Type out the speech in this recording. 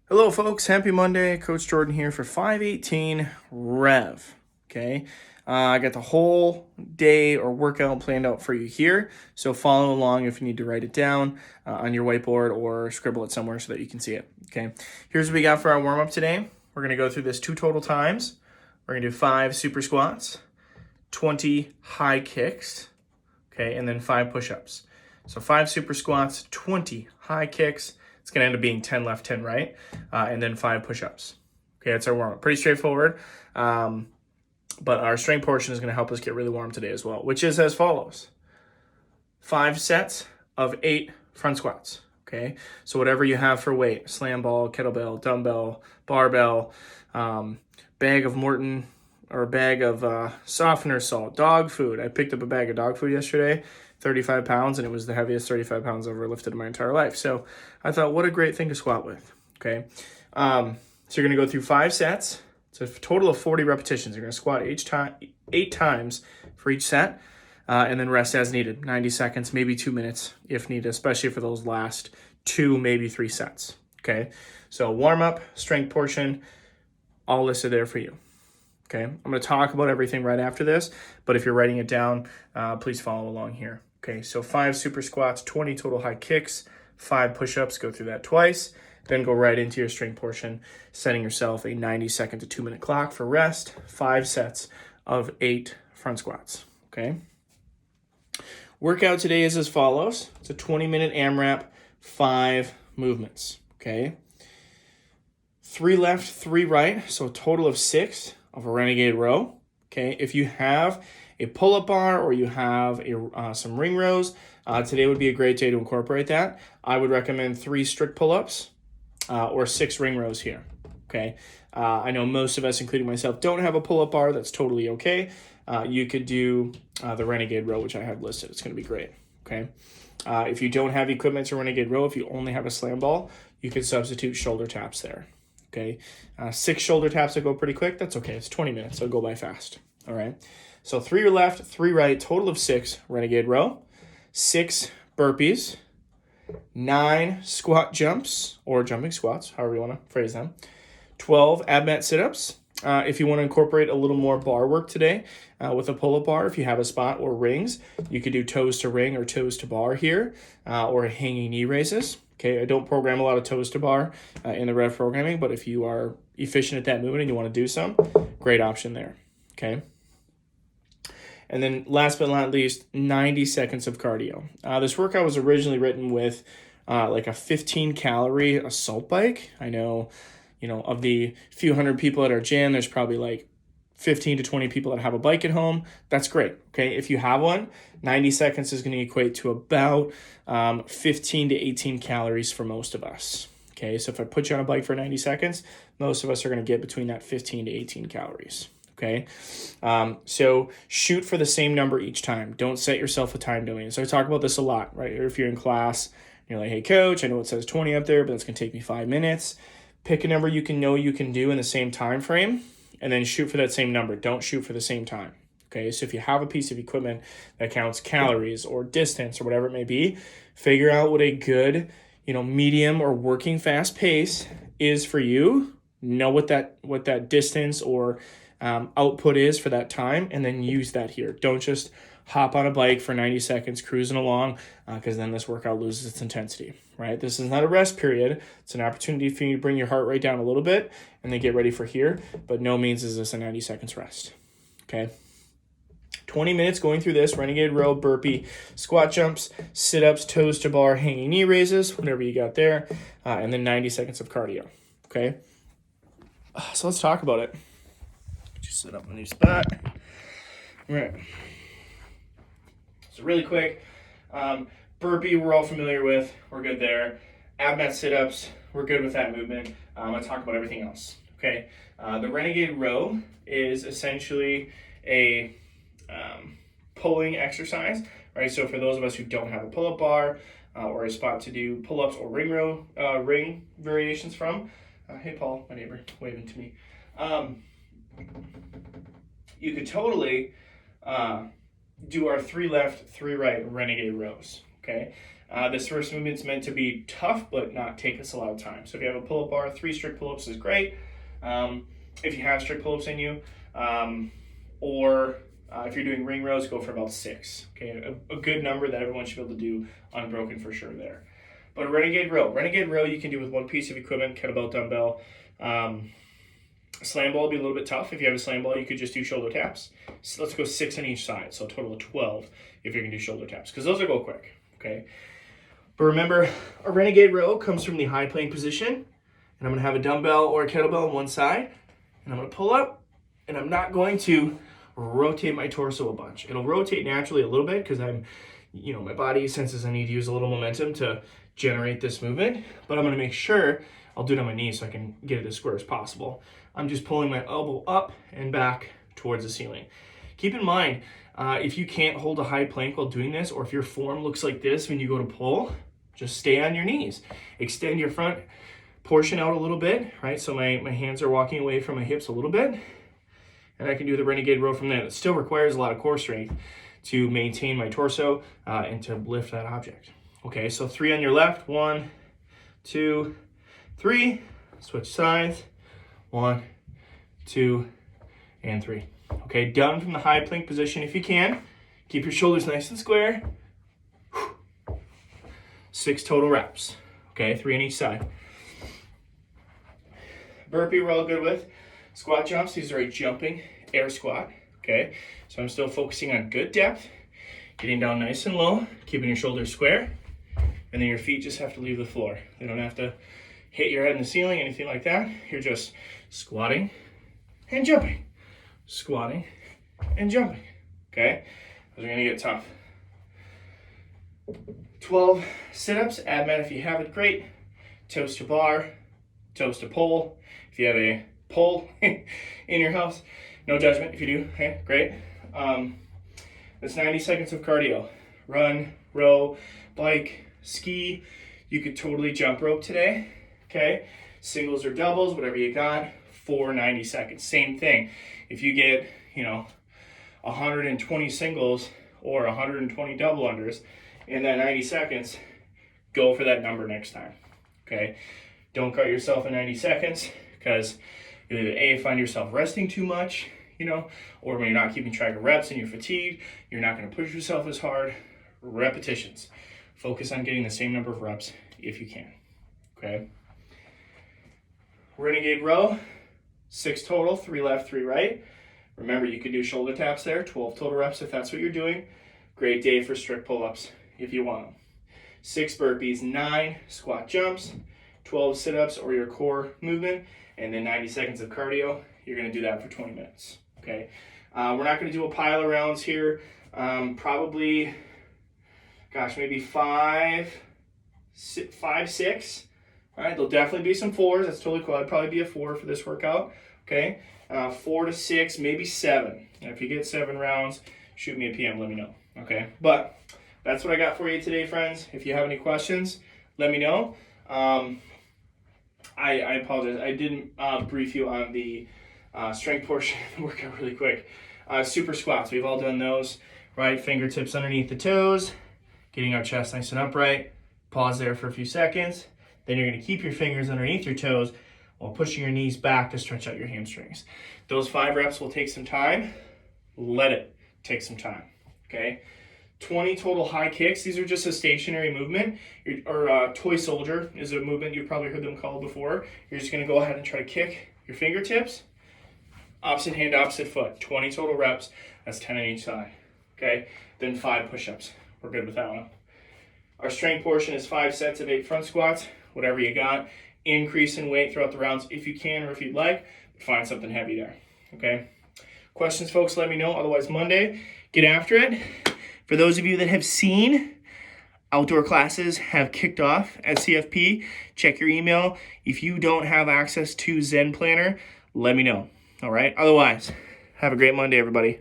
Hello, folks. Happy Monday. Coach Jordan here for 518 Rev. Okay. I got the whole day or workout planned out for you here. So follow along if you need to write it down on your whiteboard or scribble it somewhere so that you can see it. Okay. Here's what we got for our warm up today. We're going to go through this 2 total times. We're going to do 5 super squats, 20 high kicks, okay, and then 5 push ups. So 5 super squats, 20 high kicks. It's going to end up being 10 left, 10 right, and then 5 push-ups. Okay, that's our warm-up. Pretty straightforward, but our strength portion is going to help us get really warm today as well, which is as follows. 5 sets of 8 front squats, okay? So whatever you have for weight, slam ball, kettlebell, dumbbell, barbell, bag of Morton, or a bag of softener salt, dog food. I picked up a bag of dog food yesterday, 35 pounds, and it was the heaviest 35 pounds I've ever lifted in my entire life. So I thought, what a great thing to squat with, okay? So you're going to go through 5 sets. It's a total of 40 repetitions. You're going to squat 8 times for each set, and then rest as needed, 90 seconds, maybe 2 minutes if needed, especially for those last 2, maybe 3 sets, okay? So warm-up, strength portion, all listed there for you. Okay, I'm going to talk about everything right after this, but if you're writing it down, please follow along here. Okay, so 5 super squats, 20 total high kicks, 5 push-ups, go through that twice, then go right into your strength portion, setting yourself a 90-second to 2-minute clock for rest, 5 sets of 8 front squats, okay? Workout today is as follows. It's a 20-minute AMRAP, 5 movements, okay? 3 left, 3 right, so a total of 6 of a Renegade Row, okay? If you have a pull-up bar or you have some ring rows, today would be a great day to incorporate that. I would recommend 3 strict pull-ups or 6 ring rows here, okay? I know most of us, including myself, don't have a pull-up bar. That's totally okay. You could do the Renegade Row, which I have listed. It's going to be great, okay? If you don't have equipment to Renegade Row, if you only have a slam ball, you could substitute shoulder taps there. Okay, 6 shoulder taps will go pretty quick. That's okay. It's 20 minutes. It'll go by fast. All right. So 3 left, 3 right, total of 6 Renegade Row, 6 burpees, 9 squat jumps or jumping squats, however you want to phrase them, 12 ab mat sit-ups. If you want to incorporate a little more bar work today with a pull-up bar, if you have a spot or rings, you could do toes to ring or toes to bar here or hanging knee raises. Okay, I don't program a lot of toes to bar in the Rev programming, but if you are efficient at that movement and you want to do some, great option there, okay? And then last but not least, 90 seconds of cardio. This workout was originally written with like a 15-calorie assault bike. I know, of the few hundred people at our gym, there's probably like 15 to 20 people that have a bike at home. That's great, okay? If you have one, 90 seconds is going to equate to about 15 to 18 calories for most of us, okay? So if I put you on a bike for 90 seconds, most of us are going to get between that 15 to 18 calories, okay? So shoot for the same number each time. Don't set yourself a time domain. So I talk about this a lot, right? Or if you're in class, you're like, hey, coach, I know it says 20 up there, but that's going to take me 5 minutes. Pick a number you can do in the same time frame, and then shoot for that same number. Don't shoot for the same time, okay? So if you have a piece of equipment that counts calories or distance or whatever it may be, figure out what a good, medium or working fast pace is for you. Know what that distance or output is for that time, and then use that here. Don't just hop on a bike for 90 seconds cruising along because then this workout loses its intensity, right? This is not a rest period. It's an opportunity for you to bring your heart rate down a little bit and then get ready for here, but no means is this a 90 seconds rest, okay? 20 minutes going through this, Renegade Row, burpee, squat jumps, sit-ups, toes to bar, hanging knee raises, whatever you got there, and then 90 seconds of cardio, okay? So let's talk about it. Just sit up in a new spot. All right. So really quick, burpee we're all familiar with. We're good there. Ab mat sit-ups, we're good with that movement. I'm going to talk about everything else. Okay. The Renegade Row is essentially a pulling exercise, right? So for those of us who don't have a pull-up bar or a spot to do pull-ups or ring variations from, hey Paul, my neighbor, waving to me. You could totally do our 3 left, 3 right Renegade Rows, okay? This first movement is meant to be tough, but not take us a lot of time. So if you have a pull-up bar, 3 strict pull-ups is great. If you have strict pull-ups in you, or if you're doing ring rows, go for about 6. Okay, a good number that everyone should be able to do unbroken for sure there. But a Renegade Row you can do with one piece of equipment, kettlebell, dumbbell. Slam ball will be a little bit tough. If you have a slam ball, you could just do shoulder taps. So let's go 6 on each side, so a total of 12 if you're gonna do shoulder taps, because those will go quick, okay? But remember, a Renegade Row comes from the high plank position, and I'm gonna have a dumbbell or a kettlebell on one side, and I'm gonna pull up, and I'm not going to rotate my torso a bunch. It'll rotate naturally a little bit because my body senses I need to use a little momentum to generate this movement, but I'm gonna make sure I'll do it on my knees so I can get it as square as possible. I'm just pulling my elbow up and back towards the ceiling. Keep in mind, if you can't hold a high plank while doing this, or if your form looks like this when you go to pull, just stay on your knees. Extend your front portion out a little bit, right? So my hands are walking away from my hips a little bit, and I can do the Renegade Row from there. It still requires a lot of core strength to maintain my torso and to lift that object. Okay, so 3 on your left. 1, 2, 3. Switch sides. 1, 2, and 3. Okay, down from the high plank position if you can. Keep your shoulders nice and square. 6 total reps. Okay, 3 on each side. Burpee we're all good with. Squat jumps, these are a jumping air squat. Okay, so I'm still focusing on good depth, getting down nice and low, keeping your shoulders square, and then your feet just have to leave the floor. They don't have to hit your head in the ceiling, anything like that. You're just squatting and jumping, squatting and jumping. Okay, those are gonna get tough. 12 sit-ups, abmat if you have it, great. Toes to bar, toes to pole. If you have a pole in your house, no judgment if you do, okay, great. That's 90 seconds of cardio. Run, row, bike, ski. You could totally jump rope today, okay? Singles or doubles, whatever you got, for 90 seconds. Same thing. If you get, 120 singles or 120 double unders in that 90 seconds, go for that number next time, okay? Don't cut yourself in 90 seconds because you'll either A, find yourself resting too much, or when you're not keeping track of reps and you're fatigued, you're not going to push yourself as hard. Repetitions. Focus on getting the same number of reps if you can, okay? Renegade Row, 6 total, 3 left, 3 right. Remember, you could do shoulder taps there, 12 total reps if that's what you're doing. Great day for strict pull-ups if you want them. 6 burpees, 9 squat jumps, 12 sit-ups or your core movement, and then 90 seconds of cardio. You're gonna do that for 20 minutes, okay? We're not gonna do a pile of rounds here. Probably, maybe 5, 6. All right, there'll definitely be some 4s. That's totally cool. I'd probably be a 4 for this workout, okay? 4 to 6, maybe 7. And if you get 7 rounds, shoot me a PM, let me know, okay? But that's what I got for you today, friends. If you have any questions, let me know. I apologize. I didn't brief you on the strength portion of the workout really quick. Super squats, we've all done those, right? Fingertips underneath the toes, getting our chest nice and upright. Pause there for a few seconds. Then you're gonna keep your fingers underneath your toes while pushing your knees back to stretch out your hamstrings. Those 5 reps will take some time. Let it take some time, okay? 20 total high kicks. These are just a stationary movement. Or toy soldier is a movement you've probably heard them called before. You're just gonna go ahead and try to kick your fingertips. Opposite hand, opposite foot. 20 total reps. That's 10 on each side, okay? Then 5 push-ups. We're good with that one. Our strength portion is 5 sets of 8 front squats. Whatever you got. Increase in weight throughout the rounds if you can or if you'd like. But find something heavy there, okay? Questions, folks, let me know. Otherwise, Monday, get after it. For those of you that have seen, outdoor classes have kicked off at CFP. Check your email. If you don't have access to Zen Planner, let me know. All right? Otherwise, have a great Monday, everybody.